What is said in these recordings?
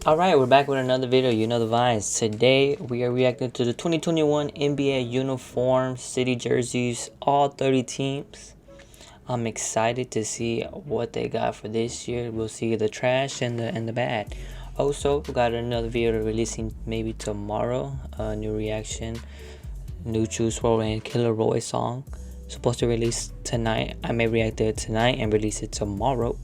Alright, we're back with another video, you know the vibes. Today, we are reacting to the 2021 NBA uniform city jerseys, all 30 teams. I'm excited to see what they got for this year. We'll see the trash and the bad. Also, we got another video releasing maybe tomorrow. New reaction, new Juice WRLD and Killer Roy song. Supposed to release tonight. I may react to it tonight and release it tomorrow.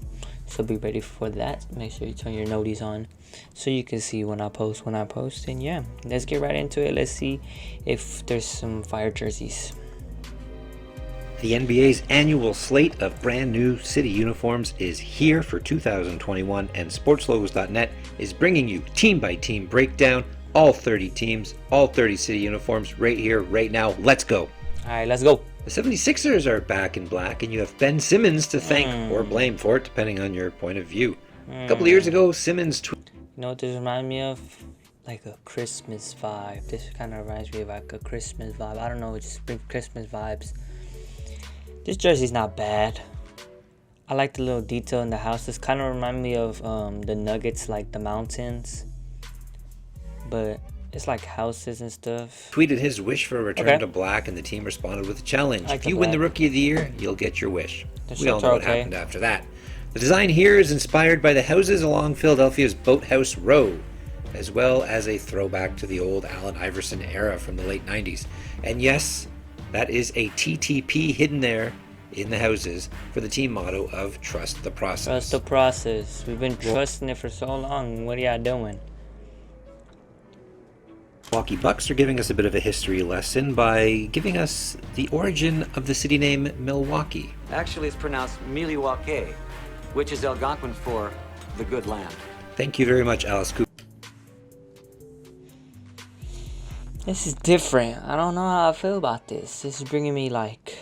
So be ready for that. Make sure you turn your noties on so you can see when I post. And yeah, let's get right into it. Let's see if there's some fire jerseys. The NBA's annual slate of brand new city uniforms is here for 2021, and sportslogos.net is bringing you team by team breakdown, all 30 teams, all 30 city uniforms right here, right now. Let's go. All right, let's go. The 76ers are back in black, and you have Ben Simmons to thank or blame for it, depending on your point of view. A couple of years ago, Simmons tweeted, You know what this reminds me of? Like a Christmas vibe. This kind of reminds me of like a Christmas vibe. I don't know, it just brings Christmas vibes. This jersey's not bad. I like the little detail in the house. This kind of reminds me of the Nuggets, like the mountains. But it's like houses and stuff. tweeted his wish for a return to black, and the team responded with a challenge. If you win the Rookie of the Year, you'll get your wish. We all know what happened after that. The design here is inspired by the houses along Philadelphia's Boathouse Row, as well as a throwback to the old Allen Iverson era from the late 90s. And yes, that is a TTP hidden there in the houses for the team motto of Trust the Process. Trust the process. We've been trusting it for so long. What are y'all doing? Milwaukee Bucks are giving us a bit of a history lesson by giving us the origin of the city name Milwaukee. Actually, it's pronounced Milwaukee, which is Algonquin for the good land. Thank you very much, Alice Cooper. This is different. I don't know how I feel about this. This is bringing me like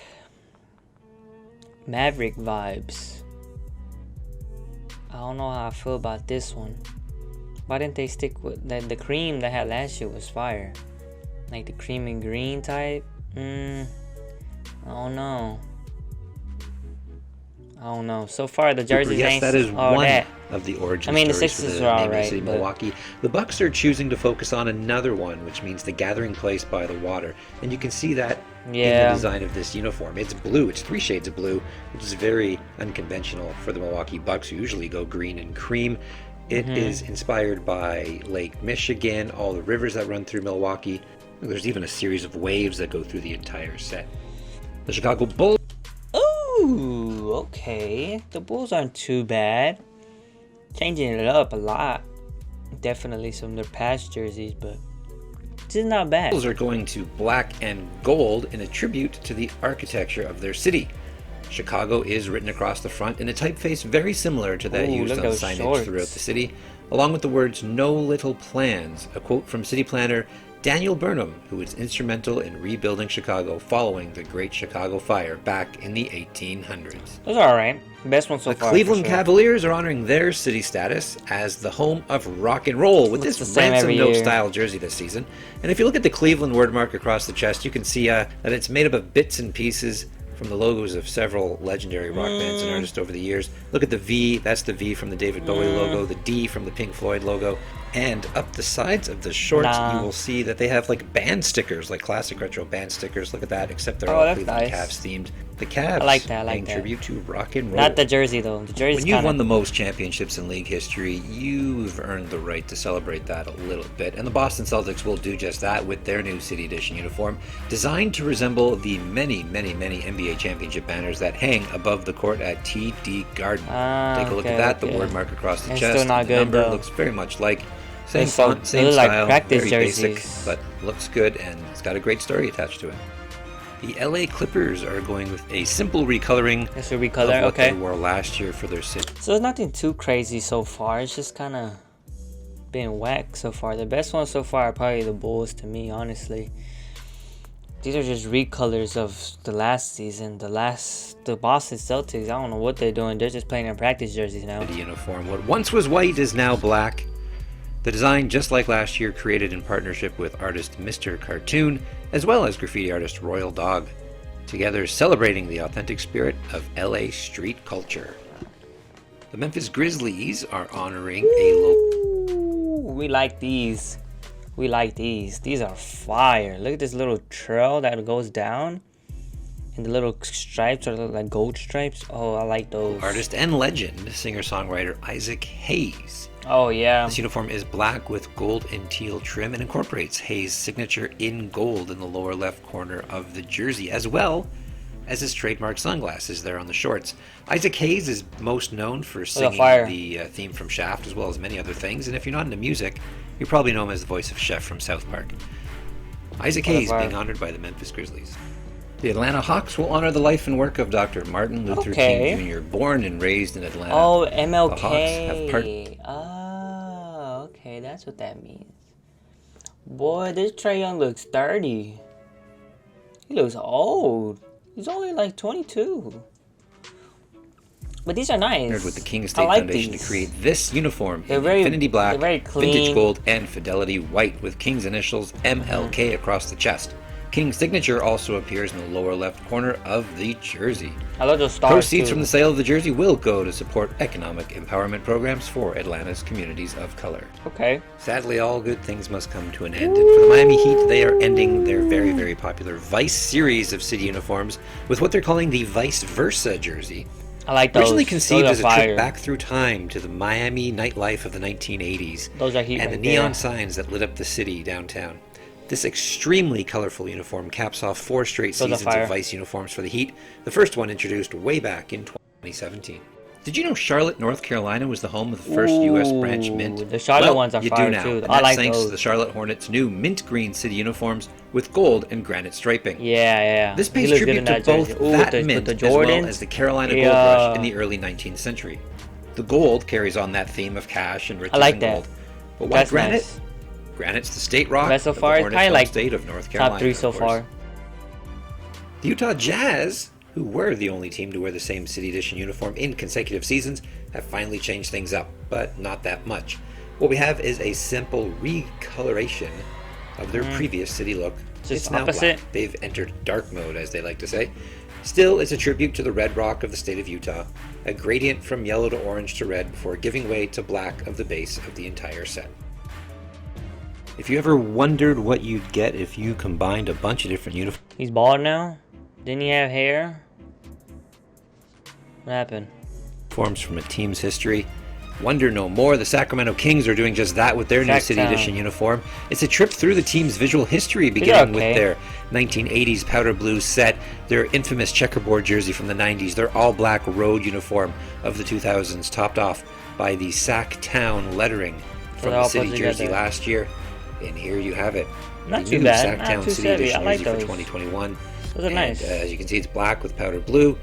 Maverick vibes. I don't know how I feel about this one. Why didn't they stick with the cream they had last year was fire? Like the cream and green type? I don't know. So far the jerseys yes, ain't that is all one that. of the origin I mean, the stories for Sixers the are name of the alright, city, but Milwaukee. The Bucks are choosing to focus on another one, which means the gathering place by the water. And you can see that in the design of this uniform. It's blue. It's 3 shades of blue, which is very unconventional for the Milwaukee Bucks, who usually go green and cream. It is inspired by Lake Michigan, all the rivers that run through Milwaukee. There's even a series of waves that go through the entire set. The Chicago Bulls. Ooh, okay. The Bulls aren't too bad. Changing it up a lot. Definitely some of their past jerseys, but this is not bad. The Bulls are going to black and gold in a tribute to the architecture of their city. Chicago is written across the front in a typeface very similar to that used on signage throughout the city, along with the words "No Little Plans," a quote from city planner Daniel Burnham, who was instrumental in rebuilding Chicago following the Great Chicago Fire back in the 1800s. Those are alright. Best one so far. The Cleveland Cavaliers are honoring their city status as the home of rock and roll with this ransom note style jersey this season. And if you look at the Cleveland word mark across the chest, you can see that it's made up of bits and pieces from the logos of several legendary rock bands and artists over the years. Look at the V, that's the V from the David Bowie logo, the D from the Pink Floyd logo, and up the sides of the shorts you will see that they have like band stickers, like classic retro band stickers. Look at that, except they're all Cleveland Cavs themed. The Cavs paying tribute to rock and roll. Not the jersey though. The jersey. When you've won the most championships in league history, you've earned the right to celebrate that a little bit. And the Boston Celtics will do just that with their new City Edition uniform, designed to resemble the many NBA championship banners that hang above the court at TD Garden. Take a look at that. The word mark across the chest. Still not the good, number looks very much like. Same font, same style, very basic, but looks good, and it's got a great story attached to it. The LA Clippers are going with a simple recoloring of what they wore last year for their city. So it's nothing too crazy so far. It's just kind of been whack so far. The best ones so far are probably the Bulls to me, honestly. These are just recolors of the last season. The Boston Celtics, I don't know what they're doing. They're just playing in practice jerseys now. The uniform, what once was white is now black. The design, just like last year, created in partnership with artist Mr. Cartoon, as well as graffiti artist Royal Dog, together celebrating the authentic spirit of LA street culture. The Memphis Grizzlies are honoring a local... We like these. We like these. These are fire. Look at this little trail that goes down. And the little stripes are like gold stripes. Oh, I like those. Artist and legend, singer-songwriter Isaac Hayes. Oh, yeah. This uniform is black with gold and teal trim and incorporates Hayes' signature in gold in the lower left corner of the jersey, as well as his trademark sunglasses there on the shorts. Isaac Hayes is most known for singing the theme from Shaft, as well as many other things, and if you're not into music, you probably know him as the voice of Chef from South Park. Isaac Hayes being honored by the Memphis Grizzlies. The Atlanta Hawks will honor the life and work of Dr. Martin Luther King Jr., born and raised in Atlanta. Oh, MLK. The Hawks have oh, okay, that's what that means. Boy, this Trae Young looks 30. He looks old. He's only like 22. But these are nice. Partnered with the King State Foundation to create this uniform in Infinity Black, Vintage Gold, and Fidelity White with King's initials MLK across the chest. King's signature also appears in the lower left corner of the jersey. I love those stars. Proceeds from the sale of the jersey will go to support economic empowerment programs for Atlanta's communities of color. Okay. Sadly, all good things must come to an end. And for the Miami Heat, they are ending their very, very popular Vice series of city uniforms with what they're calling the Vice Versa jersey. I like those. Originally conceived as a trip back through time to the Miami nightlife of the 1980s. Those are Heat and the neon signs that lit up the city downtown. This extremely colorful uniform caps off 4 straight seasons of Vice uniforms for the Heat, the first one introduced way back in 2017. Did you know Charlotte, North Carolina was the home of the first U.S. branch mint? The Charlotte ones are fire too. And that's thanks to the Charlotte Hornets' new mint green city uniforms with gold and granite striping. Yeah. This pays tribute to both that mint as well as the Carolina Gold Rush in the early 19th century. The gold carries on that theme of cash and riches and gold. But why granite? Nice. Granite's the state rock of the Hornets' home state of North Carolina. Top 3 so far. The Utah Jazz, who were the only team to wear the same City Edition uniform in consecutive seasons, have finally changed things up, but not that much. What we have is a simple recoloration of their previous city look. It's now black. They've entered dark mode, as they like to say. Still, it's a tribute to the red rock of the state of Utah, a gradient from yellow to orange to red before giving way to black of the base of the entire set. If you ever wondered what you'd get if you combined a bunch of different uniforms... He's bald now? Didn't he have hair? What happened? ...forms from a team's history. Wonder no more. The Sacramento Kings are doing just that with their new City Edition uniform. It's a trip through the team's visual history, beginning with their 1980s powder blue set, their infamous checkerboard jersey from the 90s, their all-black road uniform of the 2000s, topped off by the Sac Town lettering from the city jersey last year. And here you have it. Not too bad. Sacktown City Edition jersey for 2021. Those are nice. As you can see, it's black with powder blue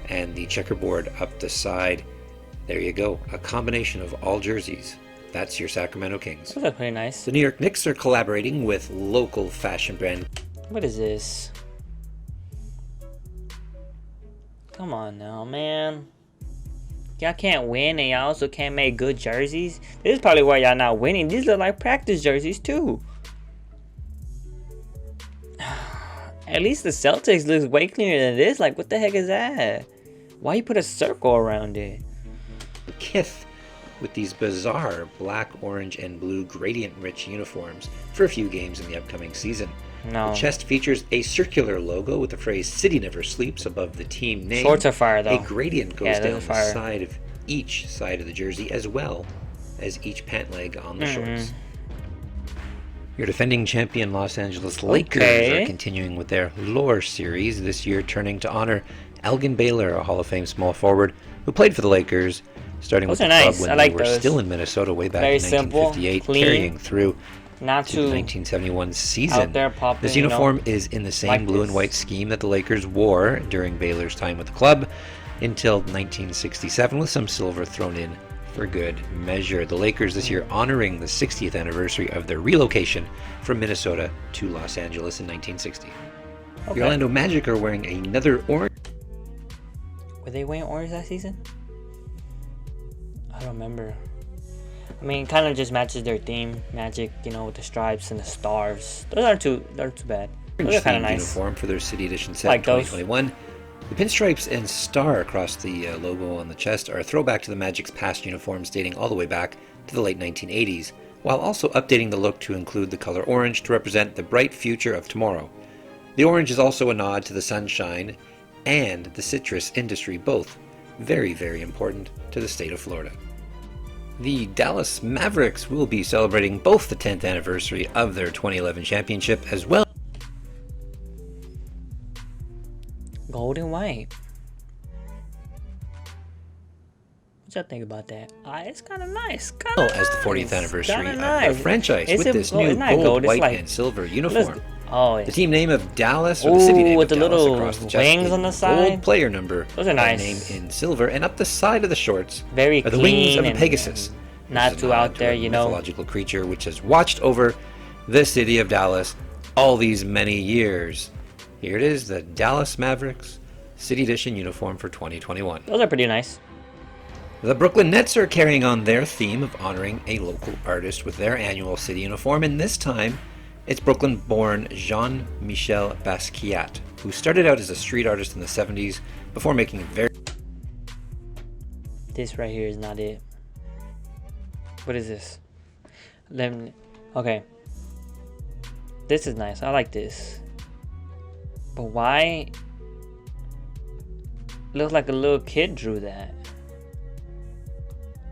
and the checkerboard up the side. There you go. A combination of all jerseys. That's your Sacramento Kings. Those are pretty nice. The New York Knicks are collaborating with local fashion brand. What is this? Come on now, man. Y'all can't win and y'all also can't make good jerseys. This is probably why y'all not winning. These look like practice jerseys too. At least the Celtics looks way cleaner than this. Like, what the heck is that? Why you put a circle around it? Kith with these bizarre black, orange, and blue gradient-rich uniforms for a few games in the upcoming season. The chest features a circular logo with the phrase "City Never Sleeps" above the team name. Shorts are fire, though. A gradient goes down the side of each side of the jersey, as well as each pant leg on the shorts. Your defending champion Los Angeles Lakers are continuing with their Lore series, this year turning to honor Elgin Baylor, a Hall of Fame small forward who played for the Lakers, starting with the club when they were still in Minnesota way back in 1958, carrying through to the 1971 season. This uniform is in the same blue and white scheme that the Lakers wore during Baylor's time with the club until 1967, with some silver thrown in for good measure. The Lakers this year honoring the 60th anniversary of their relocation from Minnesota to Los Angeles in 1960. The Orlando Magic are wearing another orange. Were they wearing orange that season? I don't remember. I mean, it kind of just matches their theme, Magic, you know, with the stripes and the stars. Those aren't too bad. Those are kind of nice. Uniform for their City Edition set in 2021. The pinstripes and star across the logo on the chest are a throwback to the Magic's past uniforms dating all the way back to the late 1980s, while also updating the look to include the color orange to represent the bright future of tomorrow. The orange is also a nod to the sunshine and the citrus industry, both very, very important to the state of Florida. The Dallas Mavericks will be celebrating both the 10th anniversary of their 2011 championship as well. Gold and white. What y'all think about that? It's kind of nice. As the 40th anniversary of their franchise with this new gold, white, and silver uniform. Yeah. The team name of Dallas, or the city name with of the Dallas little across the chest, wings on the side. Gold player number. Those are nice. Name in silver, and up the side of the shorts Very are the wings of clean a Pegasus. not too out there, you know. Mythological creature which has watched over the city of Dallas all these many years. Here it is, the Dallas Mavericks City Edition uniform for 2021. Those are pretty nice. The Brooklyn Nets are carrying on their theme of honoring a local artist with their annual city uniform, and this time it's Brooklyn-born Jean-Michel Basquiat, who started out as a street artist in the 70s before making very... This right here is not it. What is this? Okay. This is nice. I like this. But why? Looks like a little kid drew that.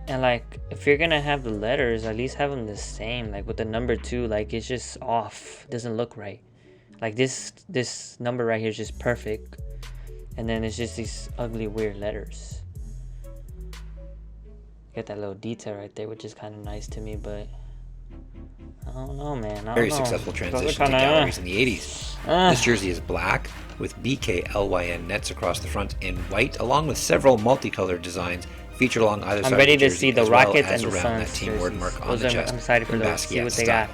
And like, if you're gonna have the letters, at least have them the same. Like with the number 2, like it's just off. It doesn't look right. Like this number right here is just perfect. And then it's just these ugly, weird letters. Got that little detail right there, which is kind of nice to me, but I don't know, man. Very successful transition to galleries in the 80s. This jersey is black with BKLYN nets across the front in white, along with several multicolored designs featured along either side. I'm ready of the to jersey, see the as well Rockets as and the around Suns that team word mark on the chest. I'm excited for those. See what they got.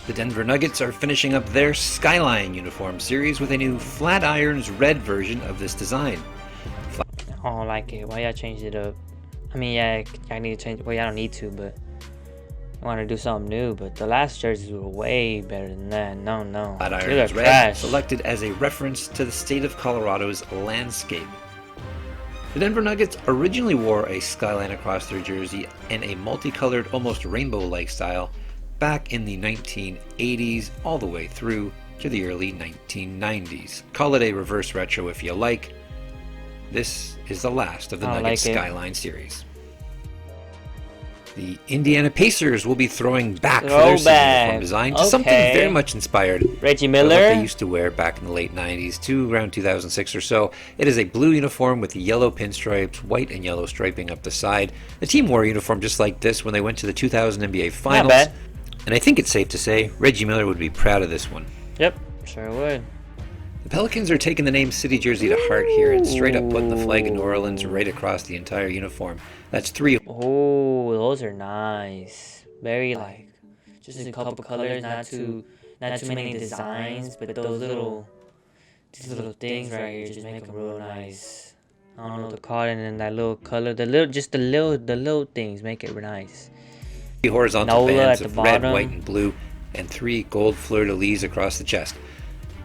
The Denver Nuggets are finishing up their Skyline uniform series with a new Flat Irons red version of this design. I don't like it. Why y'all changed it up? I mean, yeah, I need to change. Well, I don't need to, but I want to do something new. But the last jerseys were way better than that. No. Flat Irons red, selected as a reference to the state of Colorado's landscape. The Denver Nuggets originally wore a skyline across their jersey in a multicolored, almost rainbow-like style back in the 1980s all the way through to the early 1990s. Call it a reverse retro if you like. This is the last of the Nuggets Skyline series. The Indiana Pacers will be throwing back for their season uniform design to something very much inspired Reggie by what Miller they used to wear back in the late 90s to around 2006 or so. It is a blue uniform with yellow pinstripes, white and yellow striping up the side. The team wore a uniform just like this when they went to the 2000 NBA Finals. Not bad. And I think it's safe to say Reggie Miller would be proud of this one. Yep, sure would. The Pelicans are taking the name City Jersey to heart here and straight up putting the flag of New Orleans right across the entire uniform. That's 3. Oh, those are nice. Very like, just a couple colors, not too many designs, but these little things right here just make them real nice. I don't know what to call it, and then that little color, the little things make it real nice. 3 horizontal Nola bands at of the red, bottom. white, and blue, and 3 gold fleur-de-lis across the chest.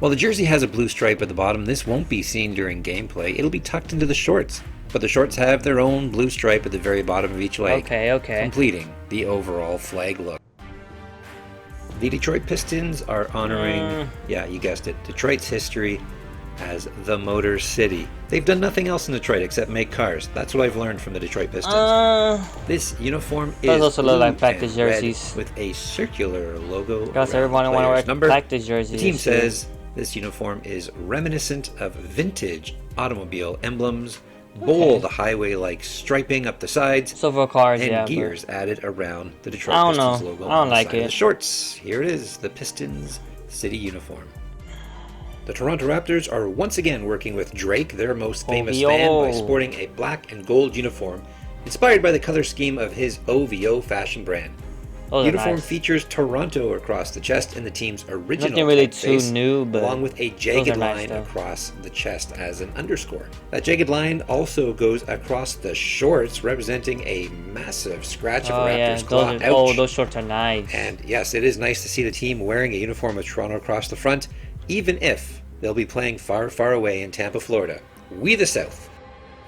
While the jersey has a blue stripe at the bottom, this won't be seen during gameplay. It'll be tucked into the shorts. But the shorts have their own blue stripe at the very bottom of each leg, completing the overall flag look. The Detroit Pistons are honoring, yeah, you guessed it, Detroit's history as the Motor City. They've done nothing else in Detroit except make cars. That's what I've learned from the Detroit Pistons. This uniform is also blue look like practice and red jerseys with a circular logo. Because everyone want to wear number. practice jerseys. The team says this uniform is reminiscent of vintage automobile emblems, bold highway-like striping up the sides, silver cars, and yeah, gears added around the Detroit I don't Pistons know. logo. I don't on the like side of it. The shorts. Here it is, the Pistons city uniform. The Toronto Raptors are once again working with Drake, their most famous fan, by sporting a black and gold uniform inspired by the color scheme of his OVO fashion brand. The uniform features Toronto across the chest and the team's original nothing really typeface, too new, but along with a jagged line across the chest as an underscore. That jagged line also goes across the shorts, representing a massive scratch of a Raptors claw. Oh, those shorts are nice. And yes, it is nice to see the team wearing a uniform with Toronto across the front, even if they'll be playing far, far away in Tampa, Florida. We the South.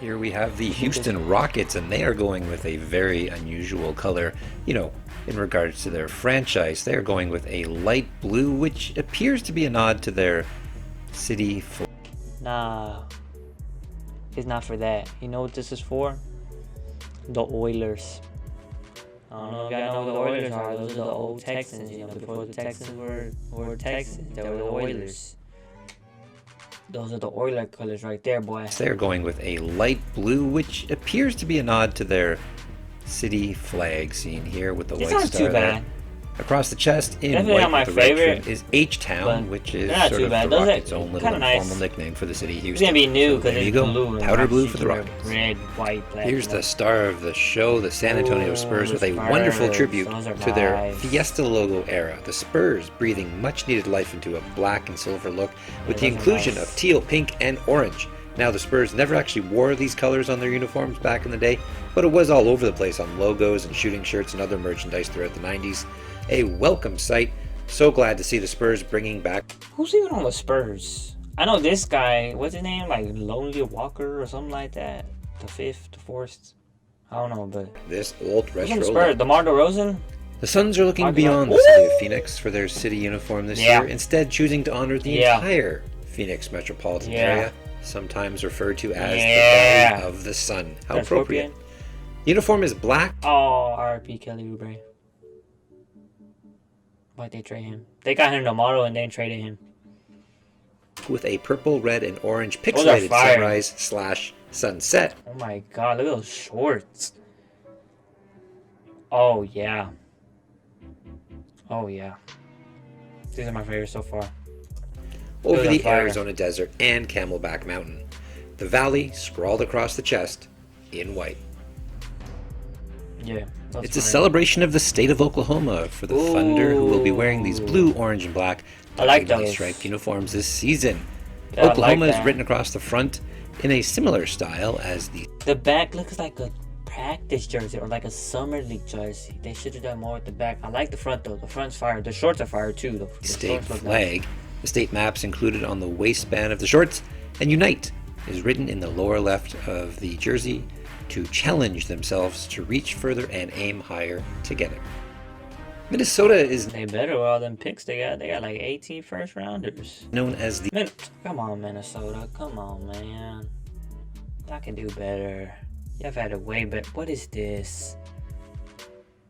Here we have the Houston Rockets, and they are going with a very unusual color. You know, in regards to their franchise, they are going with a light blue, which appears to be a nod to their city flag. Nah, it's not for that. You know what this is for? The Oilers. I don't know if y'all know what the Oilers are. Those are the old Texans. You know, before the Texans were Texans, they were the Oilers. Those are the Oiler colors right there, boy. They're going with a light blue, which appears to be a nod to their city flag, seen here with the white not star too there. bad. Across the chest in Definitely white not my with the red favorite, trim is H-Town, which is not sort too of bad. the Those are Rockets' own little kinda informal nice. nickname for the city of It's Houston. gonna be new So because there you it's go, blue. and powder blue not for the Rockets. Red, white, black. Here's the star of the show, the San Antonio Ooh, Spurs, with the a wonderful Spurs. tribute Those are to their nice. Fiesta logo era. The Spurs breathing much needed life into a black and silver look with the those are inclusion nice. of teal, pink, and orange. Now, the Spurs never actually wore these colors on their uniforms back in the day, but it was all over the place on logos and shooting shirts and other merchandise throughout the 90s. A welcome sight. So glad to see the Spurs bringing back. Who's even on the Spurs? I know this guy. What's his name? Like Lonely Walker or something like that. The fourth. I don't know, but This old who's on retro the look. Spurs? DeMar DeRozan. The Suns are looking I'd be beyond like, the city of Phoenix for their city uniform this Yeah. year, instead choosing to honor the Yeah. entire Phoenix metropolitan Yeah. area, sometimes referred to as Yeah. the Valley of the Sun. How That's appropriate. Uniform is black Oh, R.P. Kelly Oubre. Why'd they trade him? They got him tomorrow and then traded him. with a purple, red, and orange Those are pixelated fire. sunrise/sunset. Oh my god, look at those shorts. Oh yeah. Oh yeah. These are my favorites so far. Over Those are the fire. Arizona desert and Camelback Mountain. The valley scrawled across the chest in white. Yeah. that's It's a fire. celebration of the state of Oklahoma for the Thunder, who will be wearing these blue, orange, and black I like diagonally those. striped uniforms this season. Yeah, I Oklahoma like is that. written across the front in a similar style as the The back looks like a practice jersey or like a summer league jersey. They should have done more with the back. I like the front though. The front's fire. The shorts are fire too. The state shorts look nice. flag. The state map's included on the waistband of the shorts, and Unite is written in the lower left of the jersey to challenge themselves to reach further and aim higher together. Minnesota is They better with all them picks they got. They got like 18 first rounders. known as the Come on, Minnesota. Come on, man. Y'all can do better. Y'all had a way better. What is this?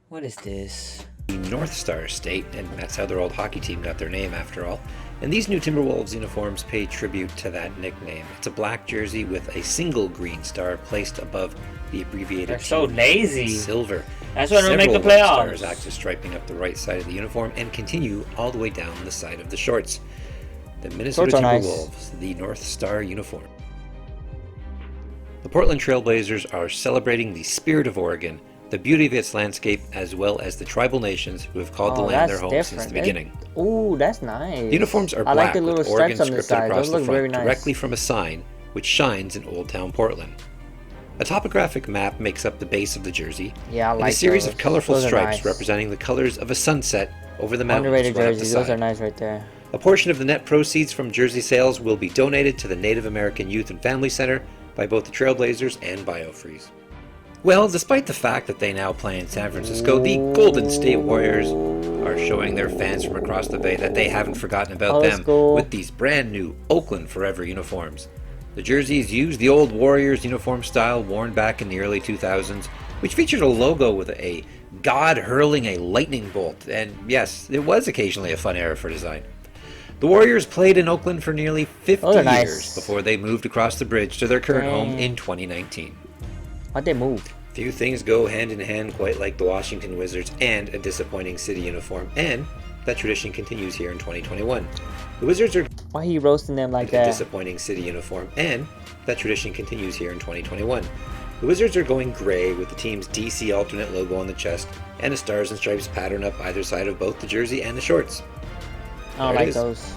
What is this? North Star State, and that's how their old hockey team got their name after all. And these new Timberwolves uniforms pay tribute to that nickname. It's a black jersey with a single green star placed above the abbreviated They're so team lazy. silver. That's why they don't make the Several white playoffs. stars act as striping up the right side of the uniform and continue all the way down the side of the shorts. The Minnesota Shorts are nice. Timberwolves, the North Star uniform. The Portland Trailblazers are celebrating the spirit of Oregon, the beauty of its landscape, as well as the tribal nations who have called the land their home since the beginning. Ooh, that's nice. The uniforms are I like black the little with Oregon stripes on the scripted side. across Those the look very front nice. directly from a sign which shines in Old Town Portland. A topographic map makes up the base of the jersey, Yeah, I and like a series those. of colorful Those are stripes nice. representing the colors of a sunset over the mountains Underrated right up the jerseys. Those side. are nice right there. A portion of the net proceeds from jersey sales will be donated to the Native American Youth and Family Center by both the Trailblazers and BioFreeze. Well, despite the fact that they now play in San Francisco, the Golden State Warriors are showing their fans from across the bay that they haven't forgotten about Old them school. with these brand new Oakland Forever uniforms. The jerseys use the old Warriors uniform style worn back in the early 2000s, which featured a logo with a god hurling a lightning bolt, and yes, it was occasionally a fun era for design. The Warriors played in Oakland for nearly 50 Those are nice. years before they moved across the bridge to their current home Dang. in 2019. Why'd they move? Few things go hand in hand quite like the Washington Wizards and a disappointing city uniform, and that tradition continues here in 2021. The Wizards are Why he roasting them like a that? disappointing city uniform, and that tradition continues here in 2021. The Wizards are going gray with the team's DC alternate logo on the chest and a stars and stripes pattern up either side of both the jersey and the shorts. I don't There it like is. those.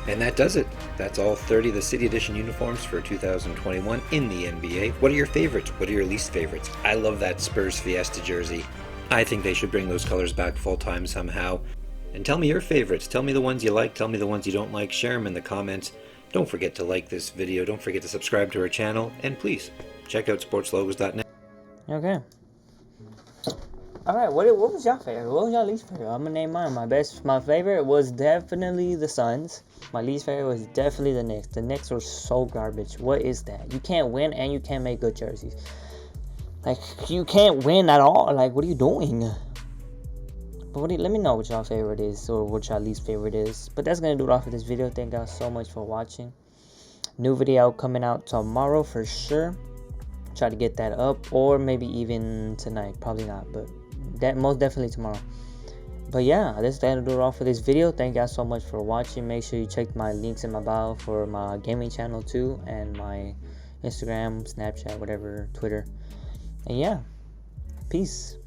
And that does it. That's all 30 of the City Edition uniforms for 2021 in the NBA. What are your favorites? What are your least favorites? I love that Spurs Fiesta jersey. I think they should bring those colors back full time somehow. And tell me your favorites. Tell me the ones you like. Tell me the ones you don't like. Share them in the comments. Don't forget to like this video, don't forget to subscribe to our channel, and please check out sportslogos.net. Okay. Alright, what was your favorite? What was your least favorite? I'm gonna name mine. My favorite was definitely the Suns. My least favorite was definitely the Knicks. The Knicks were so garbage. What is that? You can't win and you can't make good jerseys. Like, you can't win at all. Like, what are you doing? But let me know what your favorite is or what your least favorite is. But that's gonna do it all for this video. Thank y'all so much for watching. New video coming out tomorrow for sure. Try to get that up, or maybe even tonight. Probably not, but that most definitely tomorrow. But yeah, that's gonna do it all for this video. Thank y'all so much for watching. Make sure you check my links in my bio for my gaming channel too, and my Instagram, Snapchat, whatever, Twitter. And yeah, peace.